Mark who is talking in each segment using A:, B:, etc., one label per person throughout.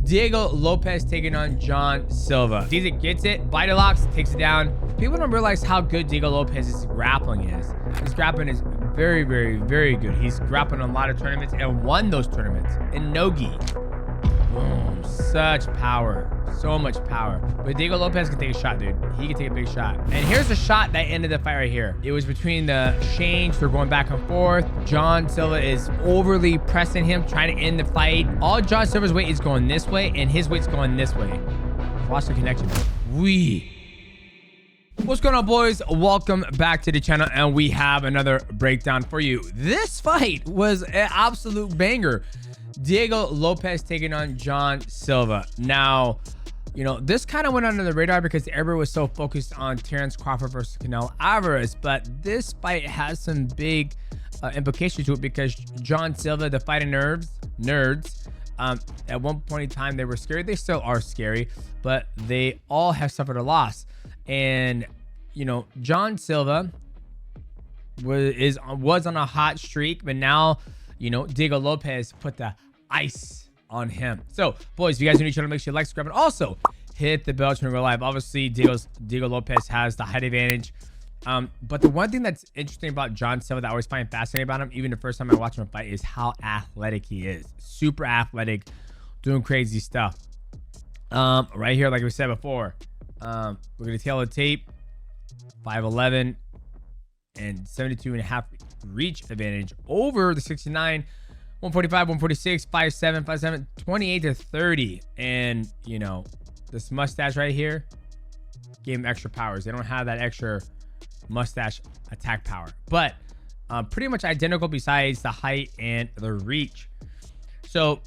A: Diego Lopes taking on Jean Silva. Diego gets it, body locks, takes it down. People don't realize how good Diego Lopes' grappling is. His grappling is very, very, very good. He's grappled in a lot of tournaments and won those tournaments in no-gi. Boom, such power, so much power. But Diego Lopes can take a shot, dude. He can take a big shot. And here's the shot that ended the fight right here. It was between the exchange. They're going back and forth. Jean Silva is overly pressing him, trying to end the fight. All Jean Silva's weight is going this way, and his weight's going this way. Watch the connection. What's going on, boys? Welcome back to the channel, and we have another breakdown for you. This fight was an absolute banger. Diego Lopes taking on Jean Silva. Now, you know, this kind of went under the radar because everyone was so focused on Terrence Crawford versus Canelo Alvarez, but this fight has some big implications to it because Jean Silva, the fighting nerds, at one point in time, they were scary. They still are scary, but they all have suffered a loss. And, you know, Jean Silva was on a hot streak, but now, you know, Diego Lopes put the ice on him. So, boys, if you guys are new to the channel, make sure you like, subscribe, and also hit the bell to go live. Obviously, Diego Lopes has the height advantage. But the one thing that's interesting about Jean Silva that I always find fascinating about him, even the first time I watch him fight, is how athletic he is. Super athletic, doing crazy stuff. Right here, like we said before, we're gonna tail the tape. 5'11" and 72.5 reach advantage over the 69. 145, 146, 5'7", 5'7", 28 to 30. And, you know, this mustache right here gave him extra powers. They don't have that extra mustache attack power. But pretty much identical besides the height and the reach. So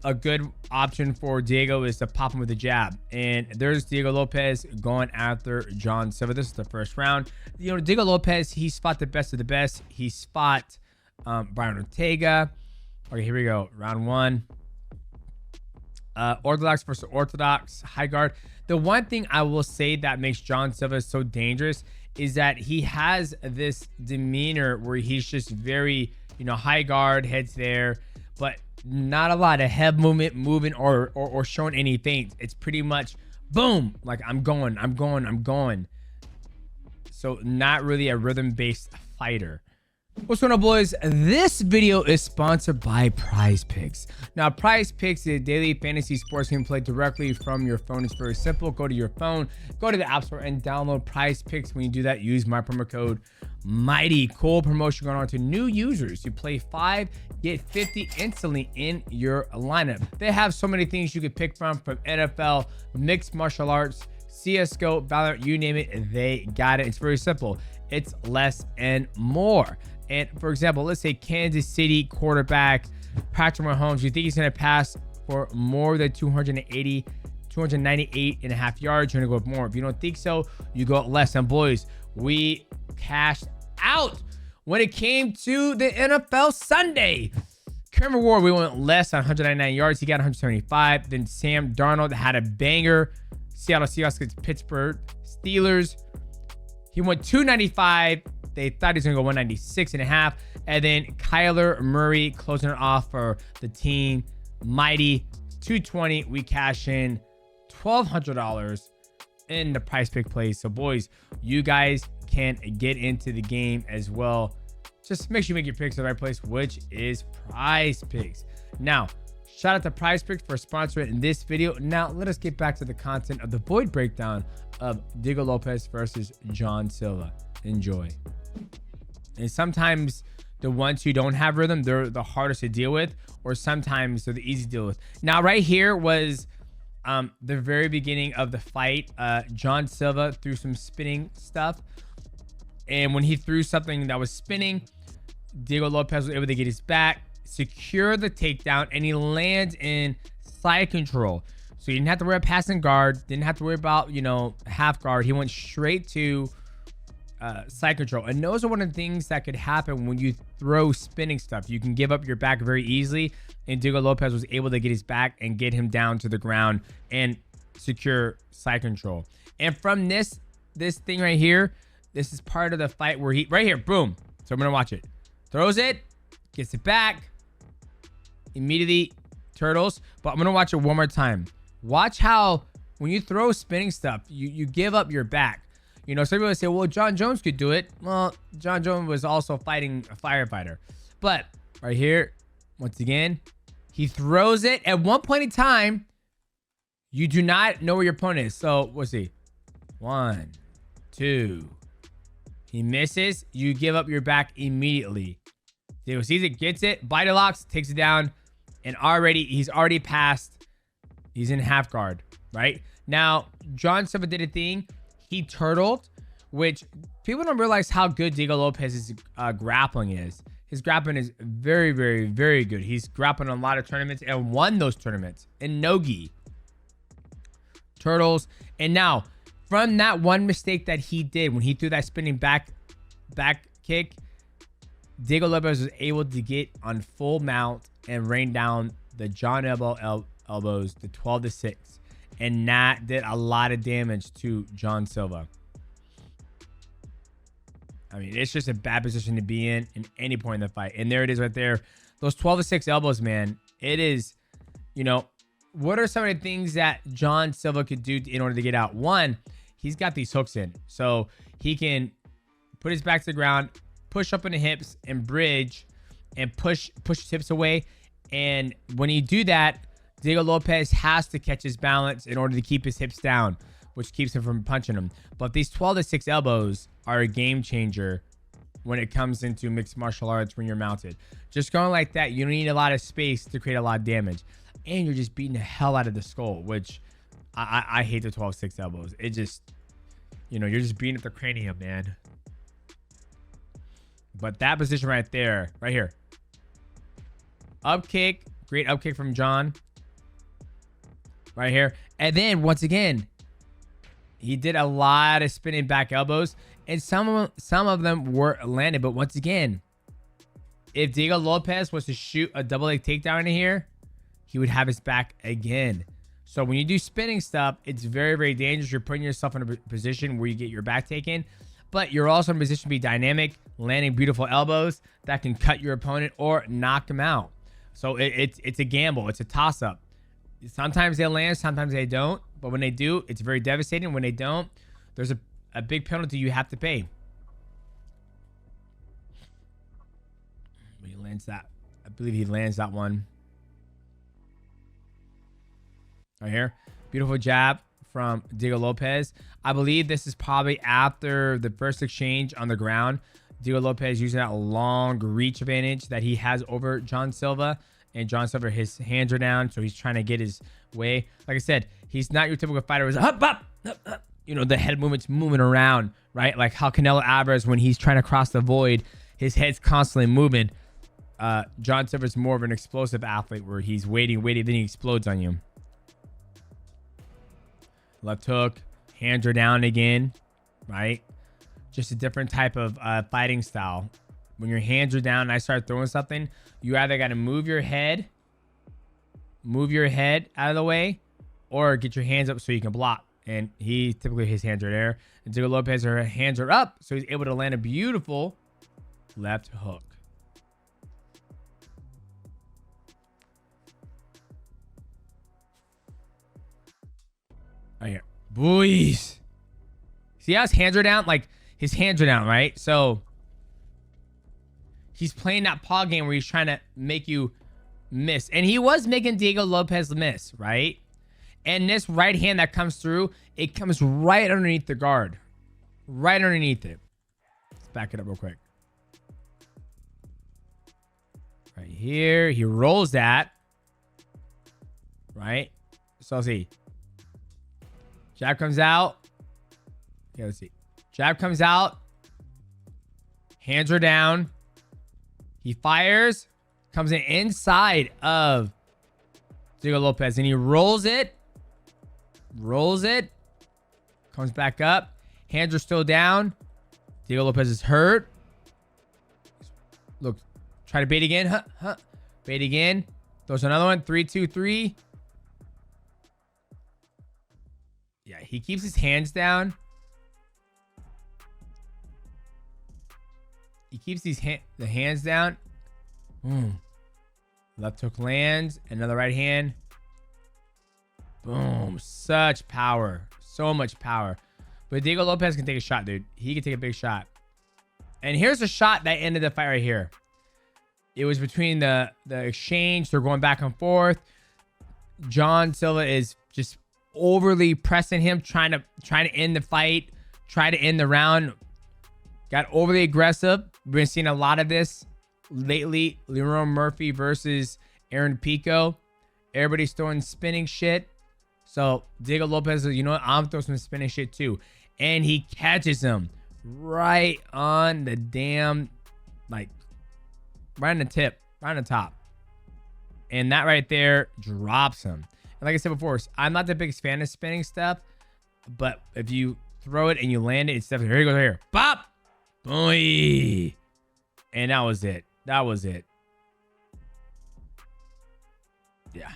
A: a good option for Diego is to pop him with a jab. And there's Diego Lopes going after Jean Silva. This is the first round. You know, Diego Lopes, he fought the best of the best. He fought Brian Ortega. Okay, here we go. Round one. Orthodox versus Orthodox. High guard. The one thing I will say that makes Jean Silva so dangerous is that he has this demeanor where he's just very, you know, high guard, heads there, but not a lot of head moving or showing any feints. It's pretty much boom, like I'm going. So not really a rhythm-based fighter. What's going on, boys? This video is sponsored by Prize Picks. Now, Prize Picks is a daily fantasy sports game played directly from your phone. It's very simple. Go to your phone, go to the App Store, and download Prize Picks. When you do that, use my promo code MIGHTY. Cool promotion going on to new users. You play 5, get 50 instantly in your lineup. They have so many things you could pick from NFL, mixed martial arts, CSGO, Valorant, you name it, they got it. It's very simple. It's less and more. And for example, let's say Kansas City quarterback Patrick Mahomes, you think he's going to pass for more than 298.5 yards, you're going to go with more. If you don't think so, you go less. And boys, we cashed out when it came to the NFL Sunday. Kermit Ward, we went less on 199 yards. He got 175. Then Sam Darnold had a banger. Seattle Seahawks against Pittsburgh Steelers. He went 295. They thought he was going to go 196.5. And then Kyler Murray closing it off for the team. Mighty 220. We cash in $1,200 in the Prize Pick play. So, boys, you guys can get into the game as well. Just make sure you make your picks in the right place, which is Prize Picks. Now, shout out to Prize Picks for sponsoring this video. Now, let us get back to the content of the void breakdown of Diego Lopes versus Jean Silva. Enjoy. And sometimes the ones who don't have rhythm, they're the hardest to deal with, or sometimes they're the easy to deal with. Now, right here was the very beginning of the fight. Jean Silva threw some spinning stuff. And when he threw something that was spinning, Diego Lopes was able to get his back, secure the takedown, and he lands in side control. So you didn't have to worry about passing guard, didn't have to worry about, you know, half guard. He went straight to side control. And those are one of the things that could happen when you throw spinning stuff. You can give up your back very easily. And Diego Lopes was able to get his back and get him down to the ground and secure side control. And from this thing right here, this is part of the fight where he, right here, boom. So I'm going to watch it. Throws it, gets it back, immediately turtles, but I'm gonna watch it one more time. Watch how when you throw spinning stuff, you give up your back. You know, some people say, well, John Jones could do it. Well, John Jones was also fighting a firefighter. But right here, once again, he throws it. At one point in time, you do not know where your opponent is. So let's see. 1, 2. He misses. You give up your back immediately. Diego sees it, gets it, bite locks, takes it down, and he's already passed. He's in half guard, right? Now, Jean Silva did a thing. He turtled, which people don't realize how good Diego Lopes' grappling is. His grappling is very, very, very good. He's grappling a lot of tournaments and won those tournaments in no-gi. Turtles. And now, from that one mistake that he did when he threw that spinning back kick, Diego Lopes was able to get on full mount and rain down the John elbows to 12-6. And that did a lot of damage to Jean Silva. I mean, it's just a bad position to be in any point in the fight. And there it is right there. Those 12-6 elbows, man. It is, you know, what are some of the things that Jean Silva could do in order to get out? One, he's got these hooks in. So he can put his back to the ground, push up in the hips, and bridge, and push his hips away. And when you do that, Diego Lopes has to catch his balance in order to keep his hips down, which keeps him from punching him. But these 12-6 elbows are a game changer when it comes into mixed martial arts when you're mounted. Just going like that, you don't need a lot of space to create a lot of damage. And you're just beating the hell out of the skull, which I hate the 12-6 elbows. It just, you know, you're just beating up the cranium, man. But that position right there, right here. Up kick. Great up kick from John. Right here. And then, once again, he did a lot of spinning back elbows. And some of them were landed. But once again, if Diego Lopes was to shoot a double leg takedown in here, he would have his back again. So when you do spinning stuff, it's very, very dangerous. You're putting yourself in a position where you get your back taken. But you're also in a position to be dynamic, landing beautiful elbows that can cut your opponent or knock him out. So it's a gamble. It's a toss-up. Sometimes they land, sometimes they don't. But when they do, it's very devastating. When they don't, there's a big penalty you have to pay. He lands that. I believe he lands that one. Right here. Beautiful jab from Diego Lopes. I believe this is probably after the first exchange on the ground. Diego Lopes using that long reach advantage that he has over Jean Silva. And Jean Silva, his hands are down, so he's trying to get his way. Like I said, he's not your typical fighter. He's up, up, up, up. You know, the head movement's moving around, right? Like how Canelo Alvarez, when he's trying to cross the void, his head's constantly moving. Jean Silva's more of an explosive athlete where he's waiting, then he explodes on you. Left hook, hands are down again, right? Just a different type of fighting style. When your hands are down and I start throwing something, you either got to move your head out of the way, or get your hands up so you can block. And his hands are there. And Diego Lopes, her hands are up, so he's able to land a beautiful left hook. Right here. Boys. See how his hands are down? Like, his hands are down, right? So he's playing that paw game where he's trying to make you miss. And he was making Diego Lopes miss, right? And this right hand that comes through, it comes right underneath the guard. Right underneath it. Let's back it up real quick. Right here. He rolls that. Right? So let's see. Jab comes out. Okay, let's see. Jab comes out. Hands are down. He fires. Comes in inside of Diego Lopes. And he rolls it. Rolls it. Comes back up. Hands are still down. Diego Lopes is hurt. Look. Try to bait again. Huh. Bait again. Throws another one. 3, 2, 3. Yeah, he keeps his hands down. He keeps the hands down. Left hook lands. Another right hand. Boom. Such power. So much power. But Diego Lopes can take a shot, dude. He can take a big shot. And here's a shot that ended the fight right here. It was between the exchange. They're going back and forth. Jean Silva is just overly pressing him, trying to end the fight, try to end the round. Got overly aggressive. We've been seeing a lot of this lately. Leroy Murphy versus Aaron Pico. Everybody's throwing spinning shit. So Diego Lopes says, you know what? I'm throwing some spinning shit too. And he catches him right on the damn, like, right on the tip, right on the top. And that right there drops him. And like I said before, I'm not the biggest fan of spinning stuff, but if you throw it and you land it, it's definitely, here he goes right here. Bop! Boy! And that was it. That was it. Yeah.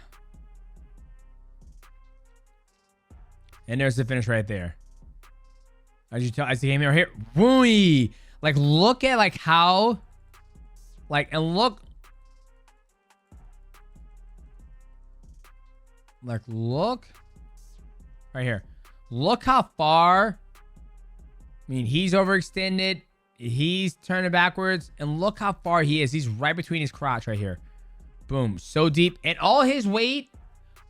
A: And there's the finish right there. As you tell, I see him right here. Boy! Like, look at, like, how, like, and look. Like, look right here. Look how far. I mean, he's overextended. He's turning backwards. And look how far he is. He's right between his crotch right here. Boom. So deep. And all his weight,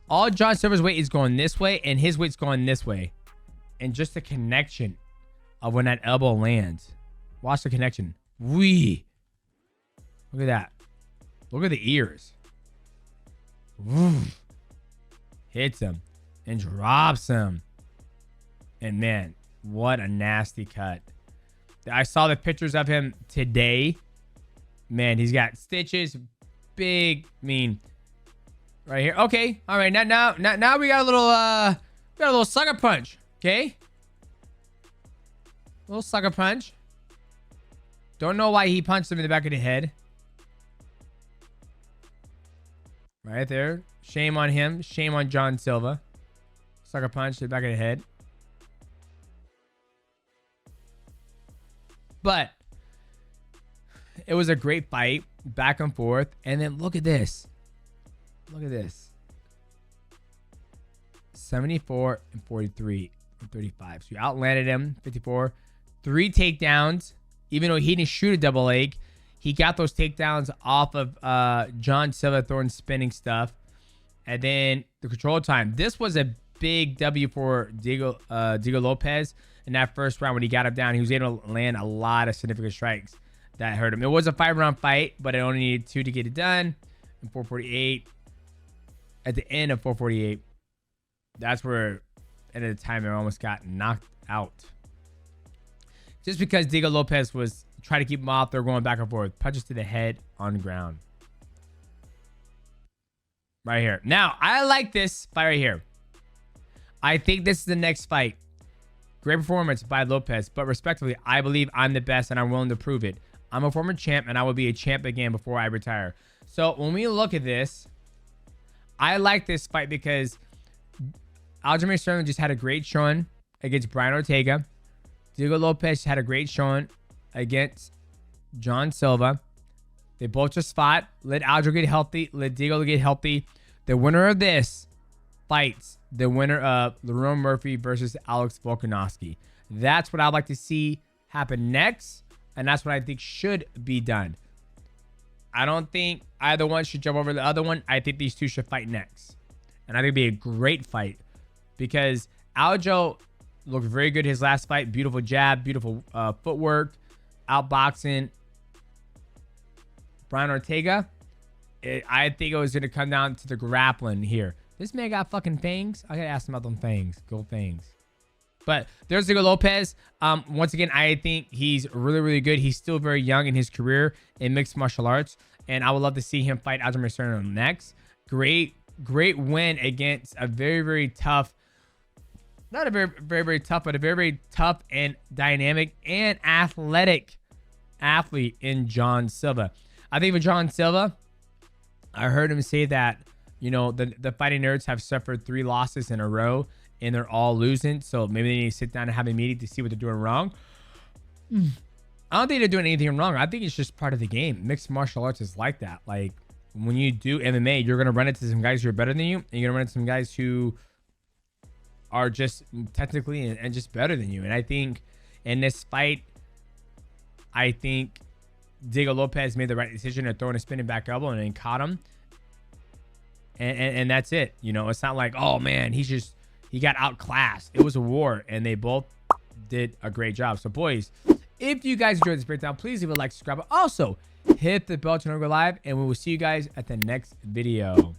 A: all Jean Silva's weight is going this way. And his weight's going this way. And just the connection of when that elbow lands. Watch the connection. Wee. Look at that. Look at the ears. Woof. Hits him and drops him. And man, what a nasty cut. I saw the pictures of him today. Man, he's got stitches. Big, mean, right here. Okay. All right. Now we got a little sucker punch. Okay. Little sucker punch. Don't know why he punched him in the back of the head. Right there. Shame on him. Shame on Jean Silva. Sucker punch to the back of the head. But it was a great fight. Back and forth. And then look at this. Look at this. 74 and 43 and 35. So you outlanded him. 54. 3 takedowns. Even though he didn't shoot a double leg, he got those takedowns off of Jean Silva throwing spinning stuff. And then the control time. This was a big W for Diego Lopes in that first round when he got him down. He was able to land a lot of significant strikes that hurt him. It was a 5-round fight, but it only needed 2 to get it done. And 448. At the end of 448, that's where at the time it almost got knocked out. Just because Diego Lopes was trying to keep him off, they're going back and forth. Punches to the head on the ground. Right here. Now, I like this fight right here. I think this is the next fight. Great performance by Lopes, but respectively, I believe I'm the best and I'm willing to prove it. I'm a former champ and I will be a champ again before I retire. So when we look at this, I like this fight because Aljamain Sterling just had a great showing against Brian Ortega. Diego Lopes had a great showing against Jean Silva. They both just fought. Let Aljo get healthy. Let Diego get healthy. The winner of this fights the winner of Leroy Murphy versus Alex Volkanovski. That's what I'd like to see happen next. And that's what I think should be done. I don't think either one should jump over the other one. I think these two should fight next. And I think it'd be a great fight. Because Aljo looked very good his last fight. Beautiful jab. Beautiful footwork. Outboxing Brian Ortega. I think it was going to come down to the grappling here. This man got fucking fangs. I got to ask him about them fangs. Go fangs. But there's Diego Lopes. Once again, I think he's really, really good. He's still very young in his career in mixed martial arts. And I would love to see him fight Aljamain Sterling next. Great win against a very, very tough, not a very, very, very tough, but a very, very tough and dynamic and athletic athlete in Jean Silva. I think for Jean Silva, I heard him say that, you know, the fighting nerds have suffered 3 losses in a row and they're all losing. So maybe they need to sit down and have a meeting to see what they're doing wrong. I don't think they're doing anything wrong. I think it's just part of the game. Mixed martial arts is like that. Like, when you do MMA, you're going to run into some guys who are better than you, and you're going to run into some guys who are just technically and just better than you. And I think in this fight, I think Diego Lopes made the right decision of throwing a spinning back elbow and then caught him. And that's it. You know, it's not like, oh man, he got outclassed. It was a war, and they both did a great job. So boys, if you guys enjoyed this breakdown, please leave a like, subscribe. Also, hit the bell to know we're live, and we will see you guys at the next video.